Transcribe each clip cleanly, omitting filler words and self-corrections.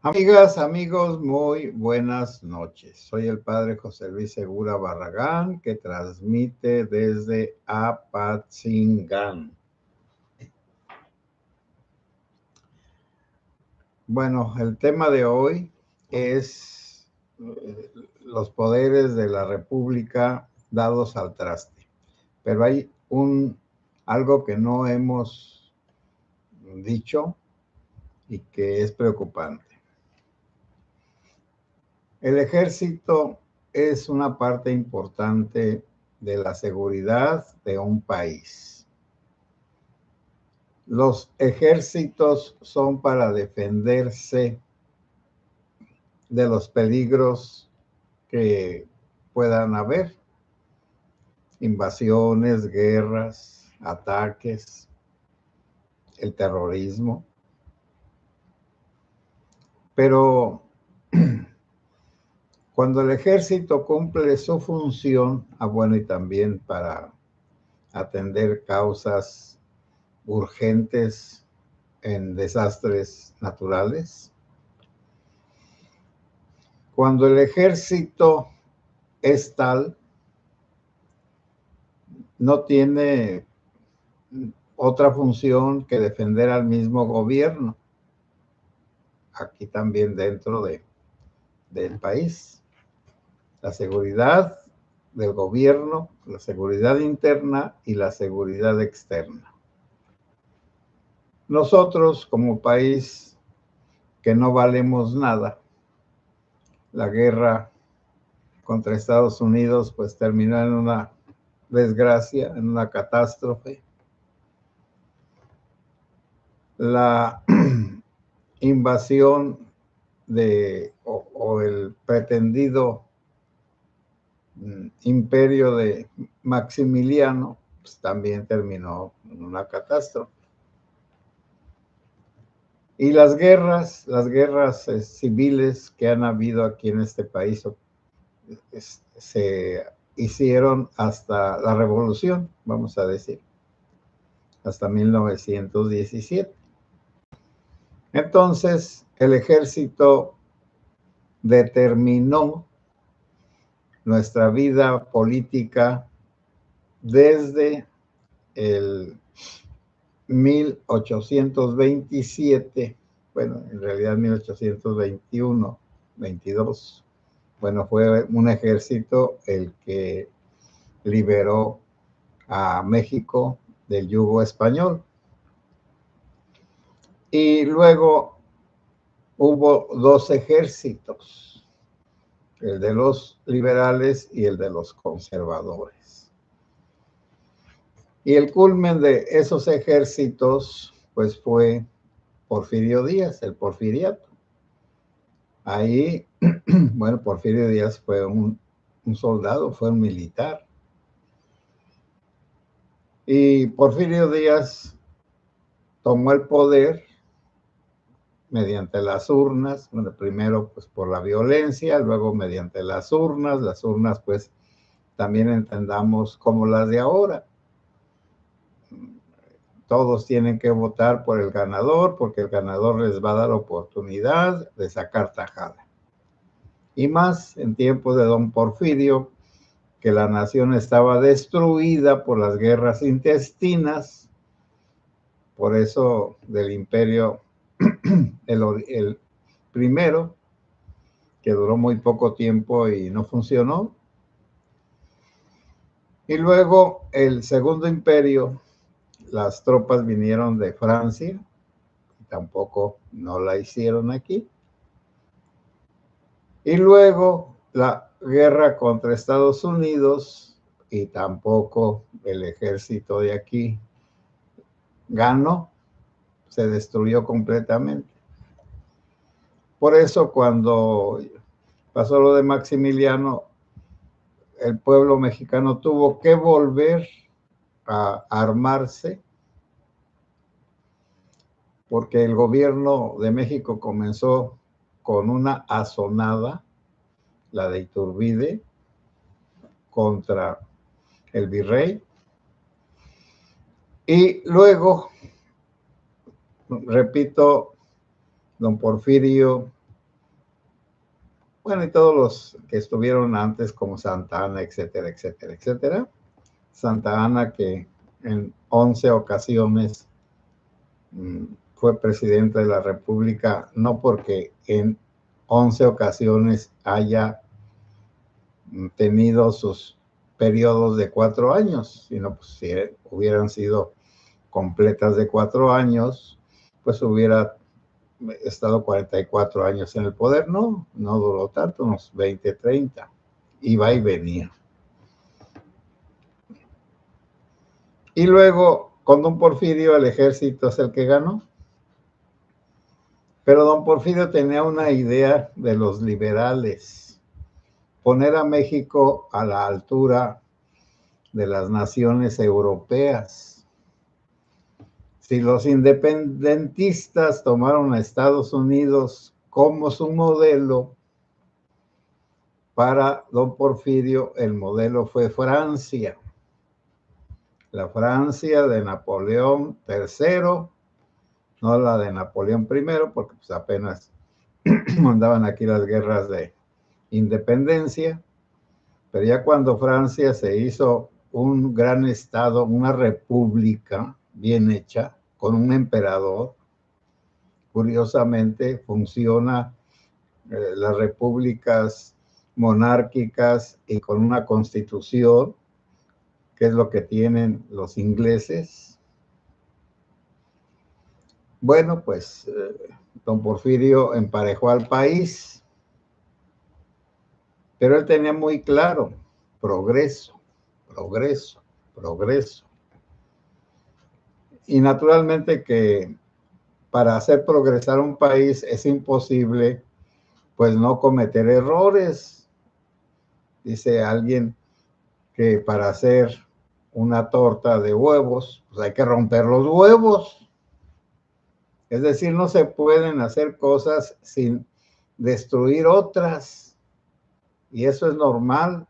Amigas, amigos, muy buenas noches. Soy el padre José Luis Segura Barragán, que transmite desde Apatzingán. Bueno, el tema de hoy es los poderes de la República dados al traste. Pero hay algo que no hemos dicho y que es preocupante. El ejército es una parte importante de la seguridad de un país. Los ejércitos son para defenderse de los peligros que puedan haber, invasiones, guerras, ataques, el terrorismo. Pero cuando el ejército cumple su función, bueno, y también para atender causas urgentes en desastres naturales, cuando el ejército es tal, no tiene otra función que defender al mismo gobierno, aquí también dentro del país. La seguridad del gobierno, la seguridad interna y la seguridad externa. Nosotros, como país que no valemos nada, la guerra contra Estados Unidos pues terminó en una desgracia, en una catástrofe. La invasión o el pretendido imperio de Maximiliano pues también terminó en una catástrofe. Y las guerras civiles que han habido aquí en este país se hicieron hasta la revolución, vamos a decir, hasta 1917. Entonces, el ejército determinó nuestra vida política desde el 1827, bueno, en realidad 1821, 22. Bueno, fue un ejército el que liberó a México del yugo español. Y luego hubo dos ejércitos, el de los liberales y el de los conservadores. Y el culmen de esos ejércitos, pues fue Porfirio Díaz, el porfiriato. Ahí, bueno, Porfirio Díaz fue un soldado, fue un militar. Y Porfirio Díaz tomó el poder mediante las urnas, bueno, primero pues por la violencia, luego mediante las urnas pues también entendamos como las de ahora. Todos tienen que votar por el ganador porque el ganador les va a dar oportunidad de sacar tajada. Y más en tiempos de don Porfirio, que la nación estaba destruida por las guerras intestinas, por eso del imperio, el primero, que duró muy poco tiempo y no funcionó. Y luego el segundo imperio, las tropas vinieron de Francia, tampoco no la hicieron aquí. Y luego la guerra contra Estados Unidos, y tampoco el ejército de aquí ganó, se destruyó completamente. Por eso cuando pasó lo de Maximiliano, el pueblo mexicano tuvo que volver a armarse porque el gobierno de México comenzó con una asonada, la de Iturbide, contra el virrey. Y luego, repito, don Porfirio Bueno, y todos los que estuvieron antes, como Santa Anna, etcétera, etcétera, etcétera. Santa Anna, que en 11 ocasiones fue presidente de la República, no porque en 11 ocasiones haya tenido sus periodos de 4 años, sino pues si hubieran sido completas de 4 años, pues hubiera estado 44 años en el poder. No duró tanto, unos 20, 30, iba y venía. Y luego, con don Porfirio, el ejército es el que ganó. Pero don Porfirio tenía una idea de los liberales, poner a México a la altura de las naciones europeas. Si los independentistas tomaron a Estados Unidos como su modelo, para don Porfirio el modelo fue Francia. La Francia de Napoleón III, no la de Napoleón I, porque pues apenas andaban aquí las guerras de independencia, pero ya cuando Francia se hizo un gran estado, una república bien hecha, con un emperador, curiosamente funciona las repúblicas monárquicas y con una constitución, que es lo que tienen los ingleses. Bueno, pues don Porfirio emparejó al país, pero él tenía muy claro: progreso, progreso, progreso. Y naturalmente que para hacer progresar un país es imposible, pues, no cometer errores. Dice alguien que para hacer una torta de huevos, pues hay que romper los huevos. Es decir, no se pueden hacer cosas sin destruir otras. Y eso es normal.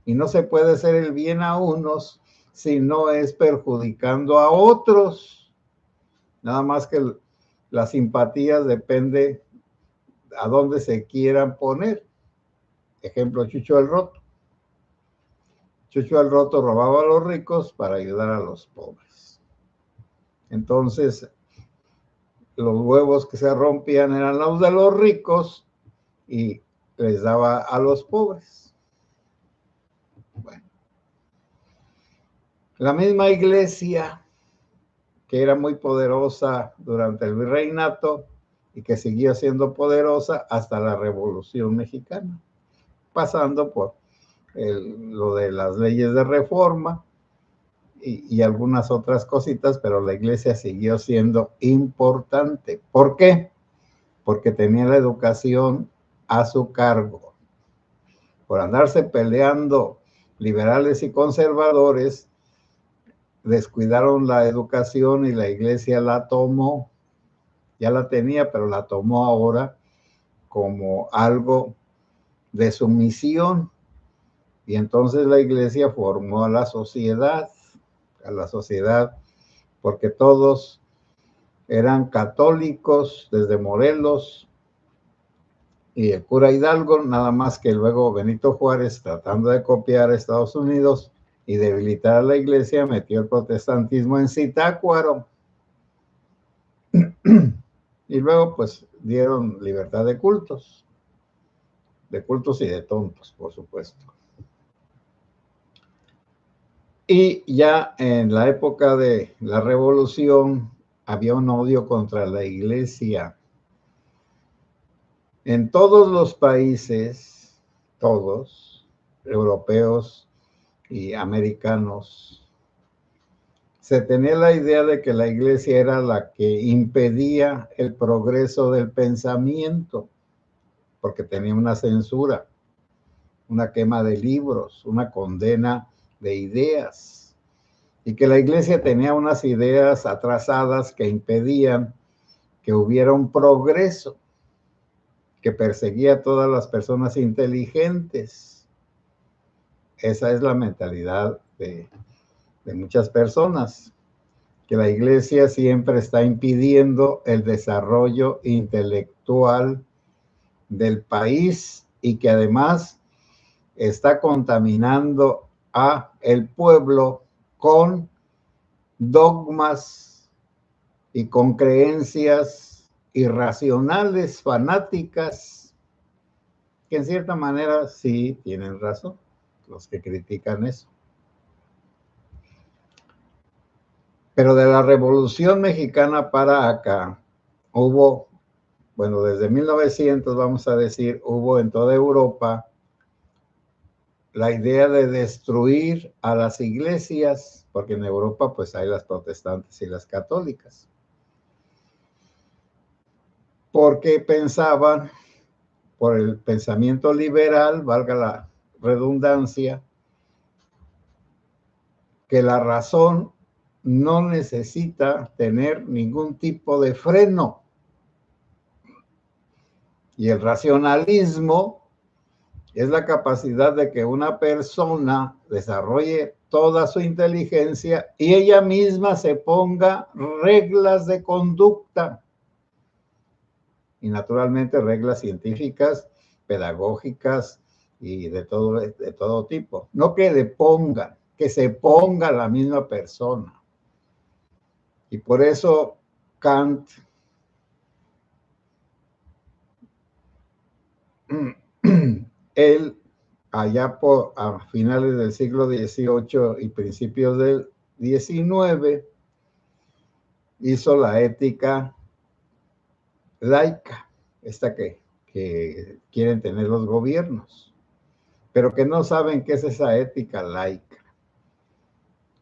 Y no se puede hacer el bien a unos si no es perjudicando a otros. Nada más que las simpatías depende a dónde se quieran poner. Ejemplo, Chucho el Roto. Chucho el Roto robaba a los ricos para ayudar a los pobres. Entonces, los huevos que se rompían eran los de los ricos y les daba a los pobres. Bueno. La misma iglesia, que era muy poderosa durante el virreinato y que siguió siendo poderosa hasta la Revolución Mexicana, pasando por lo de las leyes de reforma y algunas otras cositas, pero la iglesia siguió siendo importante. ¿Por qué? Porque tenía la educación a su cargo. Por andarse peleando liberales y conservadores, descuidaron la educación y la iglesia la tomó. Ya la tenía, pero la tomó ahora como algo de su misión. Y entonces la iglesia formó a la sociedad, porque todos eran católicos, desde Morelos y el cura Hidalgo, nada más que luego Benito Juárez, tratando de copiar a Estados Unidos y debilitar a la iglesia, metió el protestantismo en Zitácuaro. Y luego pues dieron libertad de cultos y de tontos, por supuesto. Y ya en la época de la Revolución había un odio contra la iglesia. En todos los países, todos, europeos y americanos, se tenía la idea de que la iglesia era la que impedía el progreso del pensamiento, porque tenía una censura, una quema de libros, una condena de ideas, y que la iglesia tenía unas ideas atrasadas que impedían que hubiera un progreso, que perseguía a todas las personas inteligentes. Esa es la mentalidad de muchas personas, que la iglesia siempre está impidiendo el desarrollo intelectual del país y que además está contaminando a el pueblo con dogmas y con creencias irracionales, fanáticas, que en cierta manera sí tienen razón los que critican eso. Pero de la Revolución Mexicana para acá hubo, bueno, desde 1900 vamos a decir, hubo en toda Europa la idea de destruir a las iglesias, porque en Europa pues hay las protestantes y las católicas, porque pensaban, por el pensamiento liberal, valga la redundancia, que la razón no necesita tener ningún tipo de freno. Y el racionalismo es la capacidad de que una persona desarrolle toda su inteligencia y ella misma se ponga reglas de conducta. Y naturalmente reglas científicas, pedagógicas y de todo tipo. No que le pongan, que se ponga la misma persona. Y por eso Kant él allá a finales del siglo XVIII y principios del XIX hizo la ética laica, esta que quieren tener los gobiernos, pero que no saben qué es esa ética laica.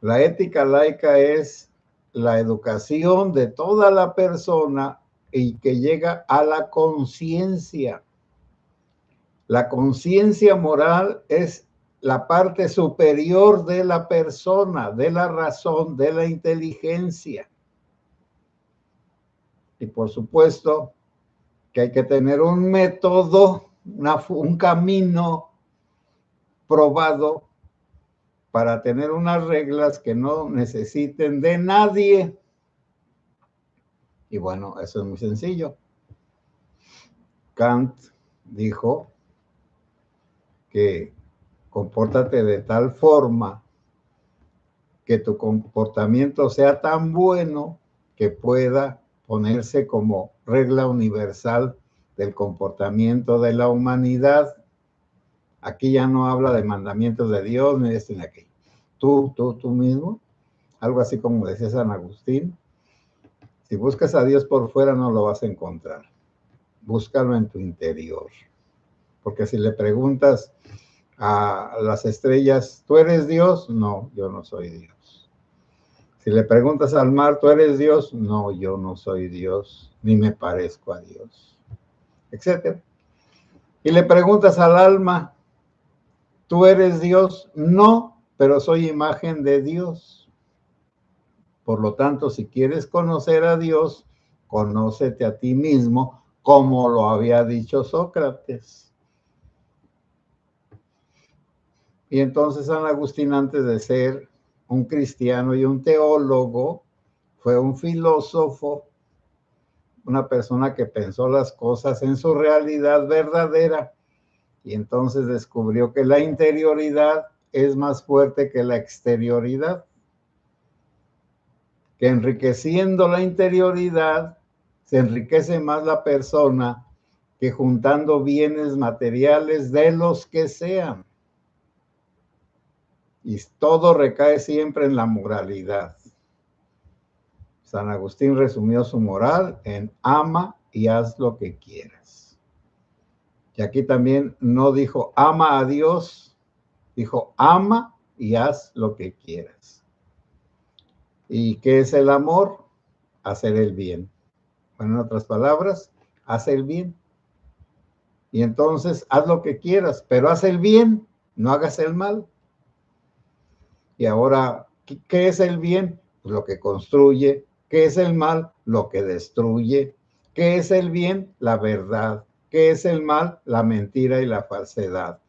La ética laica es la educación de toda la persona y que llega a la conciencia. La conciencia moral es la parte superior de la persona, de la razón, de la inteligencia. Y por supuesto que hay que tener un método, un camino probado para tener unas reglas que no necesiten de nadie. Y bueno, eso es muy sencillo. Kant dijo que compórtate de tal forma que tu comportamiento sea tan bueno que pueda ponerse como regla universal del comportamiento de la humanidad. Aquí ya no habla de mandamientos de Dios ni de esto ni de aquello. Tú mismo, algo así como decía San Agustín, si buscas a Dios por fuera no lo vas a encontrar. Búscalo en tu interior. Porque si le preguntas a las estrellas, ¿tú eres Dios? No, yo no soy Dios. Si le preguntas al mar, ¿tú eres Dios? No, yo no soy Dios, ni me parezco a Dios, etcétera. Y le preguntas al alma, ¿tú eres Dios? No, pero soy imagen de Dios. Por lo tanto, si quieres conocer a Dios, conócete a ti mismo, como lo había dicho Sócrates. Y entonces San Agustín, antes de ser un cristiano y un teólogo, fue un filósofo, una persona que pensó las cosas en su realidad verdadera, y entonces descubrió que la interioridad es más fuerte que la exterioridad, que enriqueciendo la interioridad se enriquece más la persona que juntando bienes materiales de los que sean. Y todo recae siempre en la moralidad. San Agustín resumió su moral en ama y haz lo que quieras. Y aquí también no dijo ama a Dios, dijo ama y haz lo que quieras. ¿Y qué es el amor? Hacer el bien. Bueno, en otras palabras, haz el bien. Y entonces haz lo que quieras, pero haz el bien, no hagas el mal. Y ahora, ¿qué es el bien? Pues lo que construye. ¿Qué es el mal? Lo que destruye. ¿Qué es el bien? La verdad. ¿Qué es el mal? La mentira y la falsedad.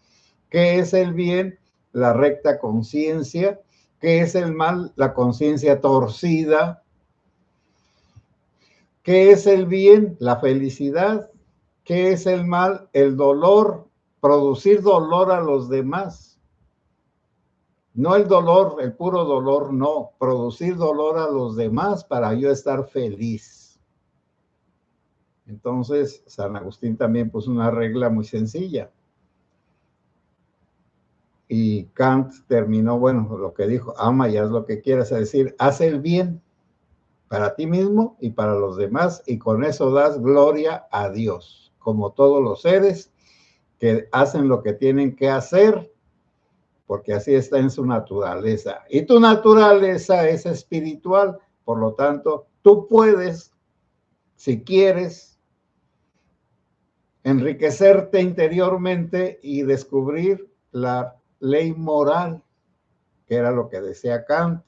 ¿Qué es el bien? La recta conciencia. ¿Qué es el mal? La conciencia torcida. ¿Qué es el bien? La felicidad. ¿Qué es el mal? El dolor producir dolor a los demás. No el dolor, el puro dolor, no. Producir dolor a los demás para yo estar feliz. Entonces, San Agustín también puso una regla muy sencilla. Y Kant terminó, bueno, lo que dijo, ama y haz lo que quieras, es decir, haz el bien para ti mismo y para los demás, y con eso das gloria a Dios, como todos los seres que hacen lo que tienen que hacer, porque así está en su naturaleza. Y tu naturaleza es espiritual, por lo tanto, tú puedes, si quieres, enriquecerte interiormente y descubrir la ley moral, que era lo que decía Kant.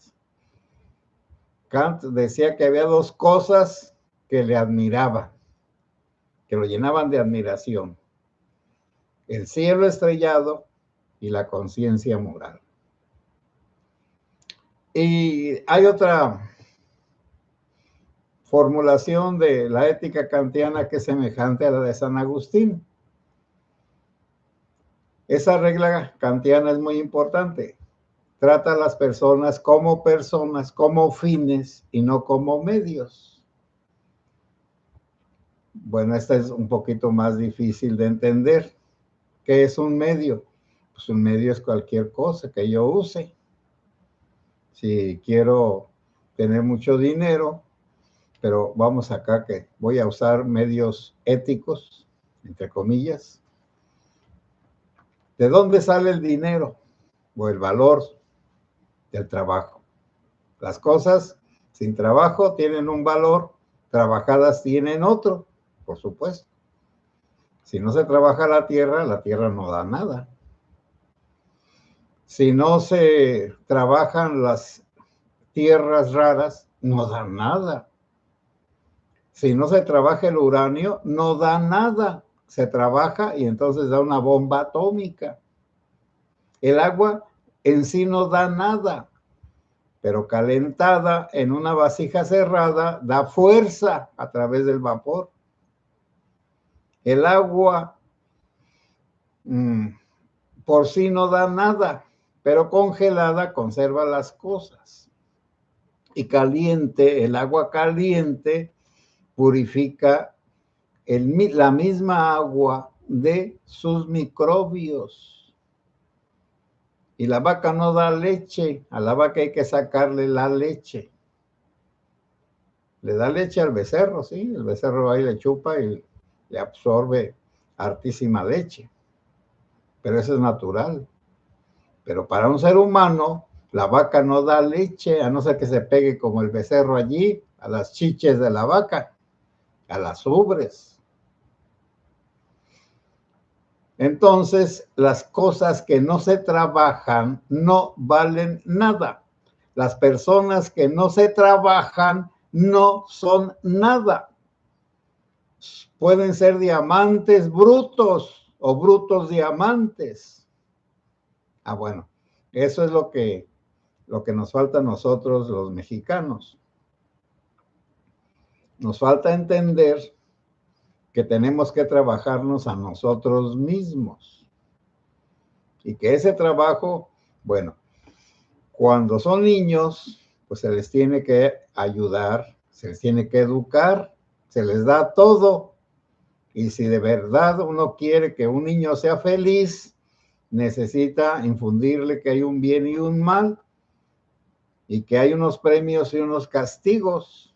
Kant decía que había dos cosas que le admiraba, que lo llenaban de admiración: el cielo estrellado y la conciencia moral. Y hay otra formulación de la ética kantiana que es semejante a la de San Agustín. Esa regla kantiana es muy importante. Trata a las personas, como fines y no como medios. Bueno, esta es un poquito más difícil de entender. ¿Qué es un medio? Pues un medio es cualquier cosa que yo use. Si quiero tener mucho dinero, pero vamos acá que voy a usar medios éticos, entre comillas. ¿De dónde sale el dinero? O el valor del trabajo. Las cosas sin trabajo tienen un valor, trabajadas tienen otro, por supuesto. Si no se trabaja la tierra no da nada. Si no se trabajan las tierras raras, no dan nada. Si no se trabaja el uranio, no da nada. Se trabaja y entonces da una bomba atómica. El agua en sí no da nada, pero calentada en una vasija cerrada da fuerza a través del vapor. El agua por sí no da nada, pero congelada conserva las cosas. Y caliente, el agua caliente purifica la misma agua de sus microbios. Y la vaca no da leche, a la vaca hay que sacarle la leche. Le da leche al becerro, sí, el becerro ahí le chupa y le absorbe hartísima leche. Pero eso es natural. Pero para un ser humano, la vaca no da leche, a no ser que se pegue como el becerro allí, a las chiches de la vaca, a las ubres. Entonces, las cosas que no se trabajan no valen nada. Las personas que no se trabajan no son nada. Pueden ser diamantes brutos o brutos diamantes. Ah, bueno, eso es lo que nos falta a nosotros los mexicanos. Nos falta entender que tenemos que trabajarnos a nosotros mismos. Y que ese trabajo, bueno, cuando son niños, pues se les tiene que ayudar, se les tiene que educar, se les da todo. Y si de verdad uno quiere que un niño sea feliz, necesita infundirle que hay un bien y un mal, y que hay unos premios y unos castigos.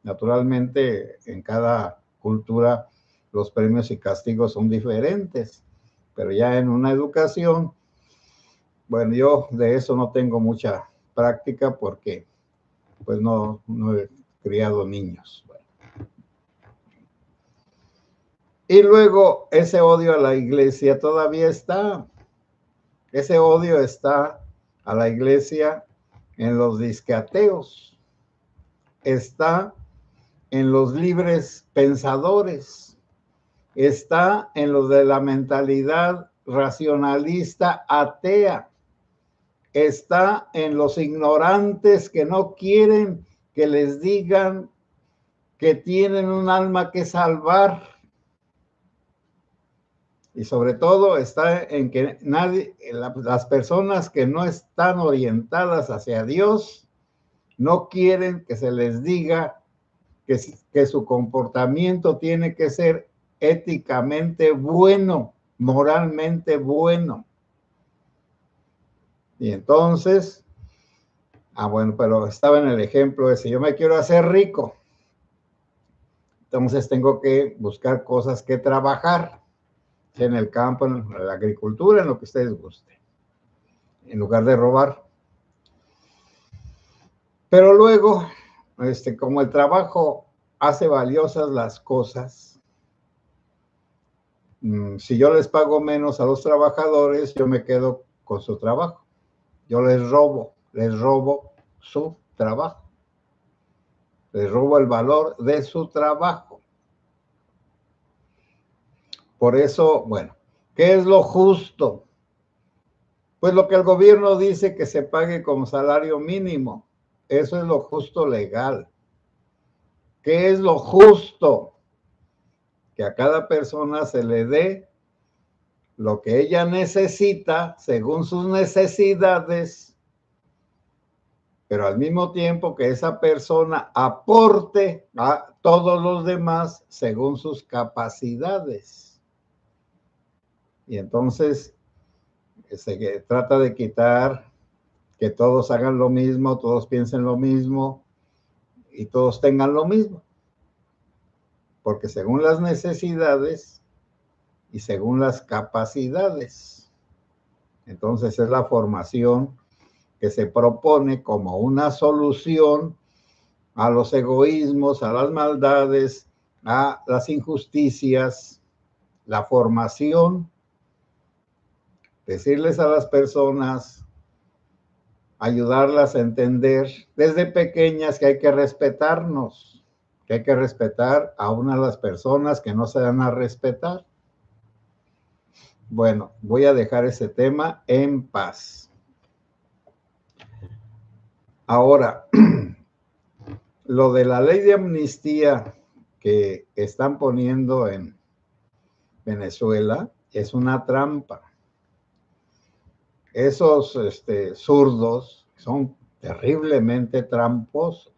Naturalmente, en cada cultura los premios y castigos son diferentes, pero ya en una educación, bueno, yo de eso no tengo mucha práctica porque pues no he criado niños. Bueno. Y luego ese odio a la iglesia todavía está. Ese odio está a la iglesia en los disqueateos, está en los libres pensadores, está en los de la mentalidad racionalista atea, está en los ignorantes que no quieren que les digan que tienen un alma que salvar. Y sobre todo está en que las personas que no están orientadas hacia Dios no quieren que se les diga que su comportamiento tiene que ser éticamente bueno, moralmente bueno. Y entonces, bueno, pero estaba en el ejemplo ese, yo me quiero hacer rico, entonces tengo que buscar cosas que trabajar en el campo, en la agricultura, en lo que ustedes gusten, en lugar de robar. Pero luego, como el trabajo hace valiosas las cosas, si yo les pago menos a los trabajadores, yo me quedo con su trabajo. Yo les robo su trabajo. Les robo el valor de su trabajo. Por eso, bueno, ¿qué es lo justo? Pues lo que el gobierno dice que se pague como salario mínimo. Eso es lo justo legal. ¿Qué es lo justo? Que a cada persona se le dé lo que ella necesita según sus necesidades, pero al mismo tiempo que esa persona aporte a todos los demás según sus capacidades. Y entonces se trata de quitar que todos hagan lo mismo, todos piensen lo mismo y todos tengan lo mismo. Porque según las necesidades y según las capacidades. Entonces es la formación que se propone como una solución a los egoísmos, a las maldades, a las injusticias, la formación, decirles a las personas, ayudarlas a entender desde pequeñas que hay que respetarnos, que hay que respetar a una de las personas que no se dan a respetar. Bueno, voy a dejar ese tema en paz. Ahora, lo de la ley de amnistía que están poniendo en Venezuela es una trampa. Esos zurdos son terriblemente tramposos.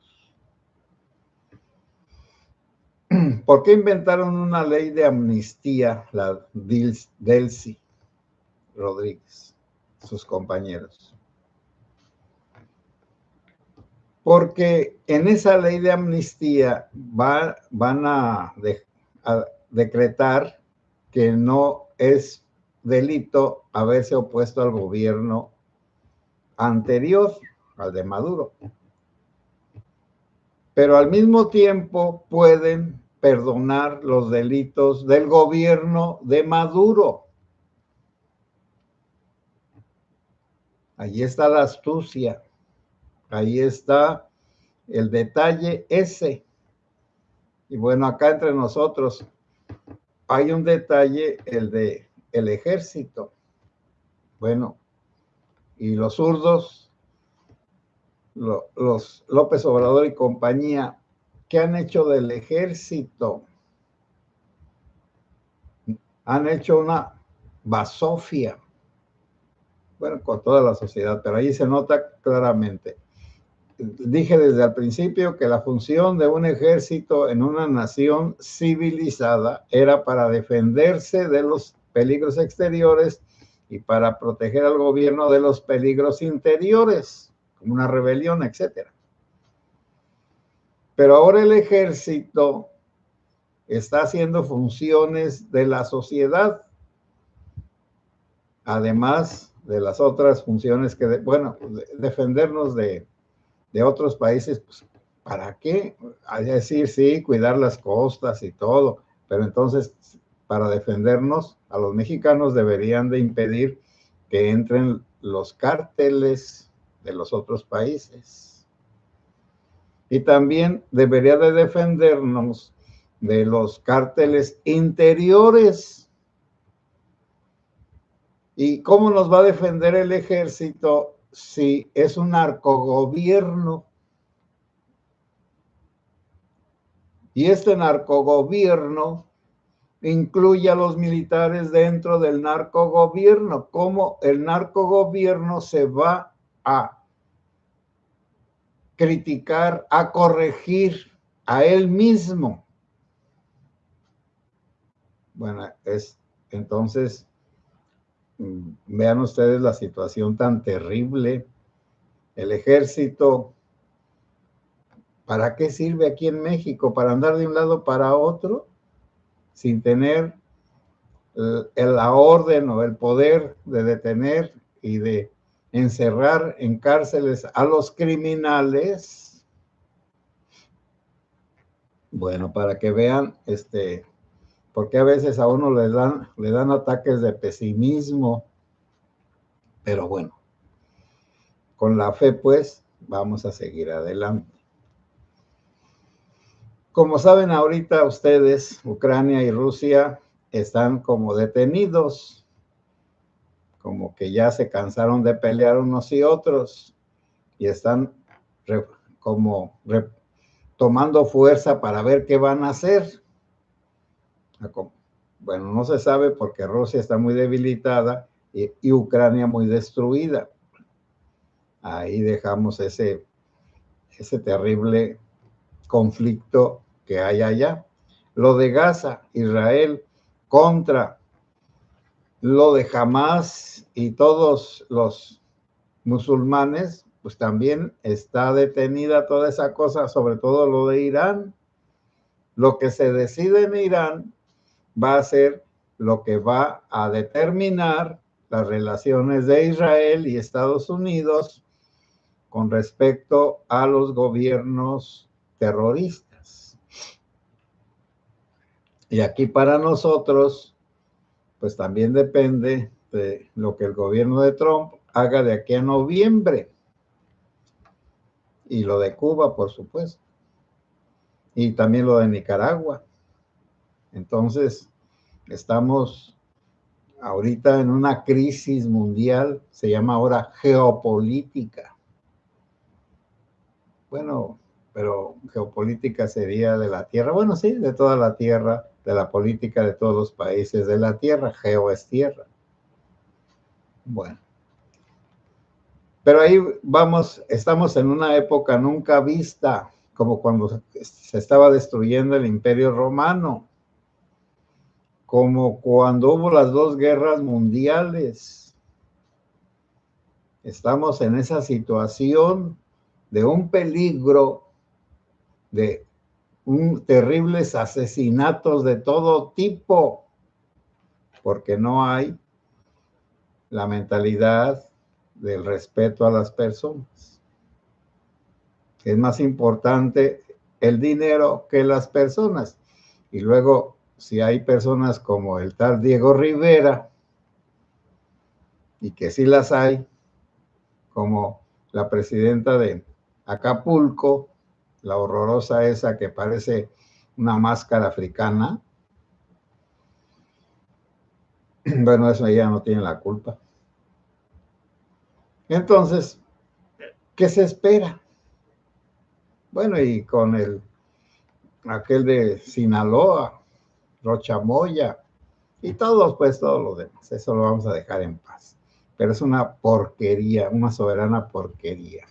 ¿Por qué inventaron una ley de amnistía, la Delcy Rodríguez, sus compañeros? Porque en esa ley de amnistía van a decretar que no es delito haberse opuesto al gobierno anterior, al de Maduro. Pero al mismo tiempo pueden perdonar los delitos del gobierno de Maduro. Allí está la astucia, ahí está el detalle ese. Y bueno, acá entre nosotros hay un detalle, el de el ejército. Bueno, y los zurdos, los López Obrador y compañía, ¿qué han hecho del ejército? Han hecho una basofia, bueno, con toda la sociedad, pero ahí se nota claramente. Dije desde el principio que la función de un ejército en una nación civilizada era para defenderse de los peligros exteriores y para proteger al gobierno de los peligros interiores, como una rebelión, etcétera. Pero ahora el ejército está haciendo funciones de la sociedad, además de las otras funciones que, defendernos de otros países, pues, ¿para qué? Hay que decir, sí, cuidar las costas y todo, pero entonces, para defendernos, a los mexicanos deberían de impedir que entren los cárteles de los otros países. Y también debería de defendernos de los cárteles interiores. ¿Y cómo nos va a defender el ejército si es un narcogobierno? Y este narcogobierno incluye a los militares dentro del narcogobierno. ¿Cómo el narcogobierno se va a criticar, a corregir a él mismo? Bueno, entonces, vean ustedes la situación tan terrible. El ejército, ¿para qué sirve aquí en México? ¿Para andar de un lado para otro sin tener la orden o el poder de detener y de encerrar en cárceles a los criminales? Bueno, para que vean, porque a veces a uno le dan ataques de pesimismo, pero bueno, con la fe, pues, vamos a seguir adelante. Como saben ahorita ustedes, Ucrania y Rusia están como detenidos, como que ya se cansaron de pelear unos y otros y están tomando fuerza para ver qué van a hacer. Bueno, no se sabe porque Rusia está muy debilitada y Ucrania muy destruida. Ahí dejamos ese terrible conflicto que hay allá. Lo de Gaza, Israel contra lo de Hamas y todos los musulmanes, pues también está detenida toda esa cosa, sobre todo lo de Irán. Lo que se decide en Irán va a ser lo que va a determinar las relaciones de Israel y Estados Unidos con respecto a los gobiernos terroristas. Y aquí para nosotros, pues también depende de lo que el gobierno de Trump haga de aquí a noviembre. Y lo de Cuba, por supuesto. Y también lo de Nicaragua. Entonces, estamos ahorita en una crisis mundial, se llama ahora geopolítica. Bueno, pero geopolítica sería de la Tierra. Bueno, sí, de toda la Tierra, de la política de todos los países de la Tierra. Geo es tierra. Bueno. Pero ahí vamos, estamos en una época nunca vista, como cuando se estaba destruyendo el Imperio Romano, como cuando hubo las dos guerras mundiales. Estamos en esa situación de un peligro, de terribles asesinatos de todo tipo, porque no hay la mentalidad del respeto a las personas. Es más importante el dinero que las personas. Y luego, si hay personas como el tal Diego Rivera, y que sí las hay, como la presidenta de Acapulco, la horrorosa esa que parece una máscara africana, bueno, eso ella no tiene la culpa. Entonces, ¿qué se espera? Bueno, y con aquel de Sinaloa, Rocha Moya, y todos, pues todos los demás, eso lo vamos a dejar en paz. Pero es una porquería, una soberana porquería.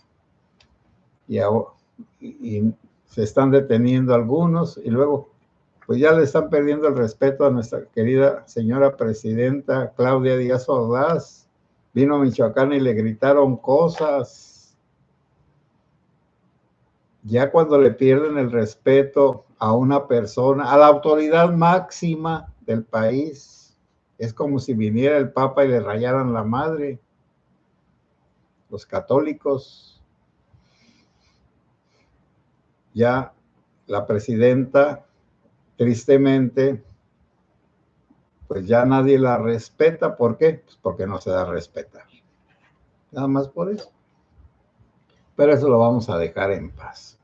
Y se están deteniendo algunos y luego, pues ya le están perdiendo el respeto a nuestra querida señora presidenta Claudia Díaz Ordaz. Vino a Michoacán y le gritaron cosas. Ya cuando le pierden el respeto a una persona, a la autoridad máxima del país, es como si viniera el Papa y le rayaran la madre. Los católicos, ya la presidenta, tristemente, pues ya nadie la respeta. ¿Por qué? Pues porque no se da a respetar. Nada más por eso. Pero eso lo vamos a dejar en paz.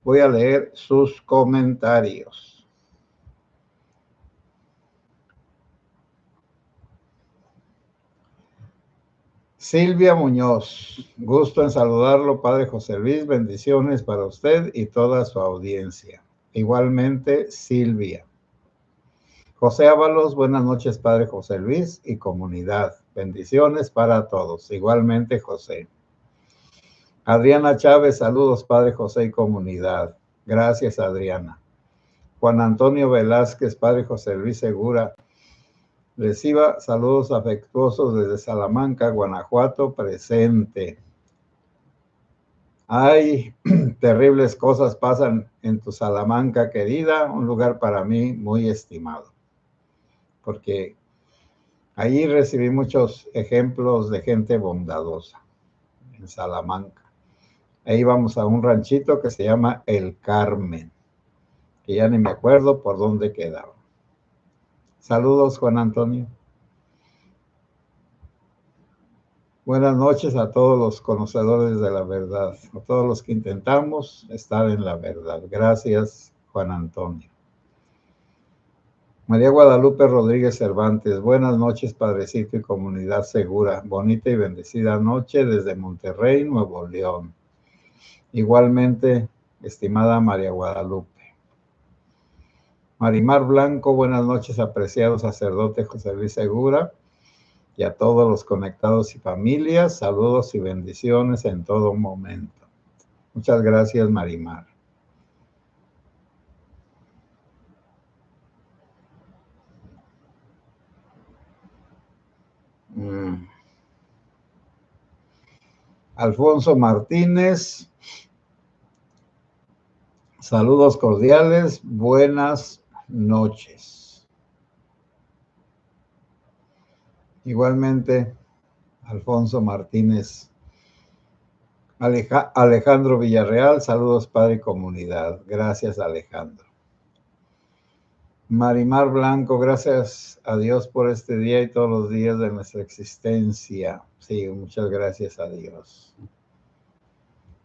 Voy a leer sus comentarios. Silvia Muñoz, gusto en saludarlo, padre José Luis, bendiciones para usted y toda su audiencia. Igualmente, Silvia. José Ábalos, buenas noches, Padre José Luis y comunidad. Bendiciones para todos. Igualmente, José. Adriana Chávez, saludos, Padre José y comunidad. Gracias, Adriana. Juan Antonio Velázquez, Padre José Luis Segura. Reciba saludos afectuosos desde Salamanca, Guanajuato, presente. Ay, terribles cosas pasan en tu Salamanca querida, un lugar para mí muy estimado, porque allí recibí muchos ejemplos de gente bondadosa en Salamanca. Ahí vamos a un ranchito que se llama El Carmen, que ya ni me acuerdo por dónde quedaba. Saludos, Juan Antonio. Buenas noches a todos los conocedores de la verdad, a todos los que intentamos estar en la verdad. Gracias, Juan Antonio. María Guadalupe Rodríguez Cervantes, buenas noches, Padrecito y comunidad segura. Bonita y bendecida noche desde Monterrey, Nuevo León. Igualmente, estimada María Guadalupe. Marimar Blanco, buenas noches, apreciado sacerdote José Luis Segura. Y a todos los conectados y familias, saludos y bendiciones en todo momento. Muchas gracias, Marimar. Alfonso Martínez, saludos cordiales, buenas noches. Igualmente, Alfonso Martínez. Alejandro Villarreal, saludos Padre y comunidad. Gracias, Alejandro. Marimar Blanco, gracias a Dios por este día y todos los días de nuestra existencia. Sí, muchas gracias a Dios.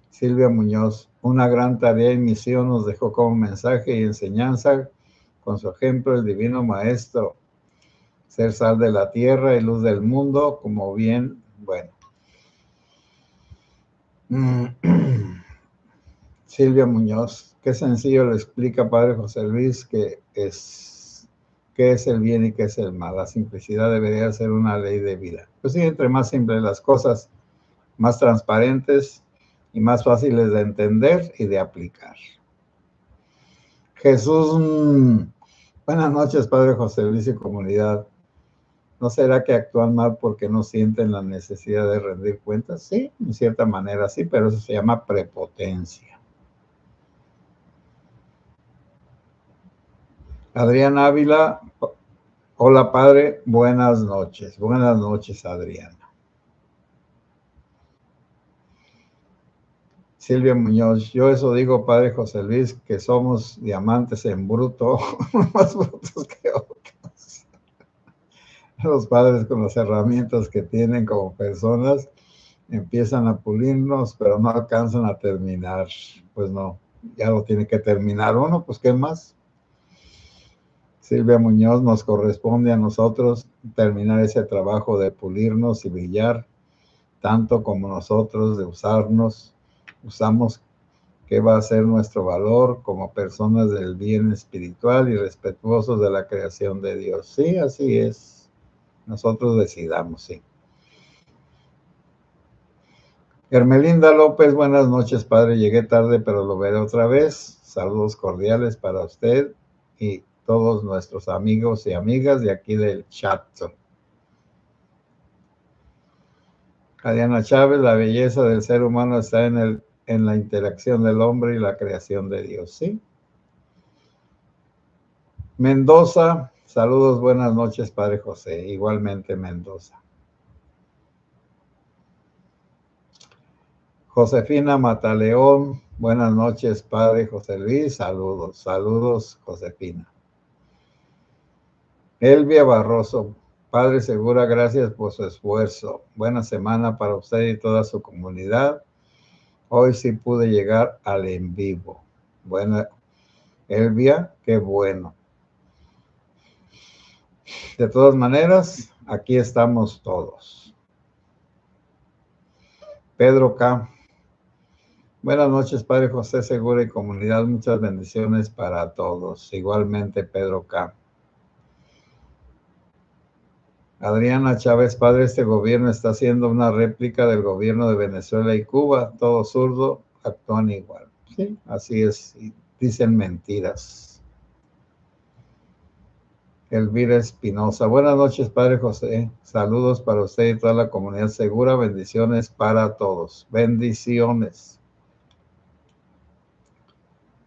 Silvia Muñoz, una gran tarea y misión nos dejó como mensaje y enseñanza con su ejemplo el Divino Maestro. Ser sal de la tierra y luz del mundo, como bien, bueno. Silvia Muñoz, qué sencillo le explica Padre José Luis qué es el bien y qué es el mal. La simplicidad debería ser una ley de vida. Pues sí, entre más simples las cosas, más transparentes y más fáciles de entender y de aplicar. Jesús, buenas noches, Padre José Luis y comunidad. ¿No será que actúan mal porque no sienten la necesidad de rendir cuentas? Sí, en cierta manera sí, pero eso se llama prepotencia. Adrián Ávila, hola Padre, buenas noches. Buenas noches, Adriana. Silvia Muñoz, yo eso digo, Padre José Luis, que somos diamantes en bruto, más brutos que otros. Los padres con las herramientas que tienen como personas empiezan a pulirnos, pero no alcanzan a terminar. Pues no, ya lo tiene que terminar uno, pues ¿qué más? Silvia Muñoz, nos corresponde a nosotros terminar ese trabajo de pulirnos y brillar, tanto como nosotros de usamos qué va a ser nuestro valor como personas del bien espiritual y respetuosos de la creación de Dios. Sí, así es. Nosotros decidamos, sí. Hermelinda López, buenas noches, Padre. Llegué tarde, pero lo veré otra vez. Saludos cordiales para usted y todos nuestros amigos y amigas de aquí del chat. Adriana Chávez, la belleza del ser humano está en la interacción del hombre y la creación de Dios, ¿sí? Mendoza, saludos, buenas noches, Padre José. Igualmente, Mendoza. Josefina Mataleón, buenas noches, Padre José Luis. Saludos, saludos, Josefina. Elvia Barroso, Padre Segura, gracias por su esfuerzo. Buena semana para usted y toda su comunidad. Hoy sí pude llegar al en vivo. Bueno, Elvia, qué bueno. De todas maneras, aquí estamos todos. Pedro K. Buenas noches, Padre José Segura y comunidad. Muchas bendiciones para todos. Igualmente, Pedro K. Adriana Chávez, padre, este gobierno está haciendo una réplica del gobierno de Venezuela y Cuba. Todo zurdo actúan igual. Sí, así es. Y dicen mentiras. Elvira Espinosa. Buenas noches, padre José. Saludos para usted y toda la comunidad segura. Bendiciones para todos. Bendiciones.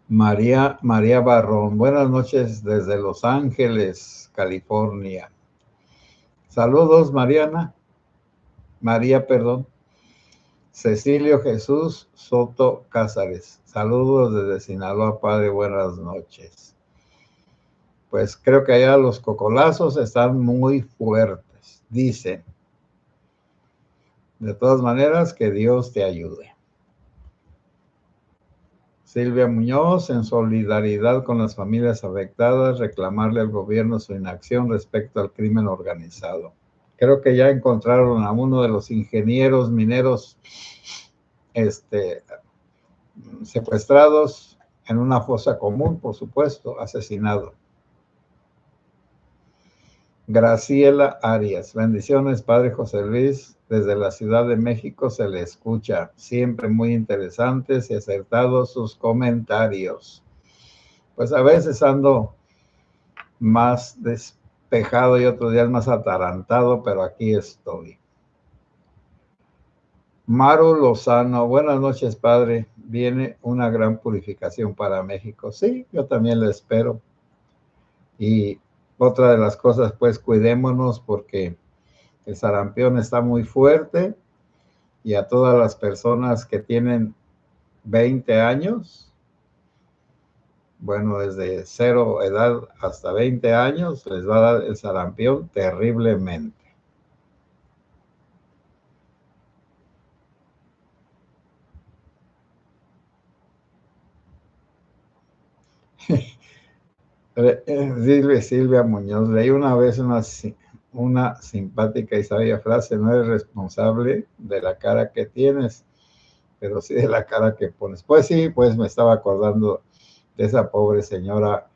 María Barrón. Buenas noches desde Los Ángeles, California. Saludos, María, perdón. Cecilio Jesús Soto Cázares. Saludos desde Sinaloa, padre. Buenas noches. Pues creo que allá los cocolazos están muy fuertes, dicen. De todas maneras, que Dios te ayude. Silvia Muñoz, en solidaridad con las familias afectadas, reclamarle al gobierno su inacción respecto al crimen organizado. Creo que ya encontraron a uno de los ingenieros mineros secuestrados en una fosa común, por supuesto, asesinado. Graciela Arias. Bendiciones, padre José Luis. Desde la Ciudad de México se le escucha. Siempre muy interesantes y acertados sus comentarios. Pues a veces ando más despejado y otros días más atarantado, pero aquí estoy. Maru Lozano. Buenas noches, padre. Viene una gran purificación para México. Sí, yo también la espero. Y otra de las cosas, pues cuidémonos porque el sarampión está muy fuerte y a todas las personas que tienen 20 años, bueno, desde 0 edad hasta 20 años, les va a dar el sarampión terriblemente. Silvia Muñoz, leí una vez una simpática y sabia frase: no eres responsable de la cara que tienes, pero sí de la cara que pones. Pues sí, pues me estaba acordando de esa pobre señora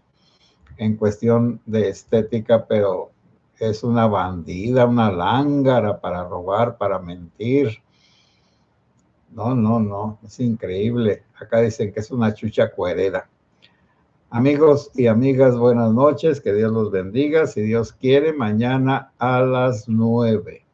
en cuestión de estética, pero es una bandida, una lángara para robar, para mentir. No, es increíble. Acá dicen que es una chucha cuerera. Amigos y amigas, buenas noches, que Dios los bendiga. Si Dios quiere, mañana a las 9.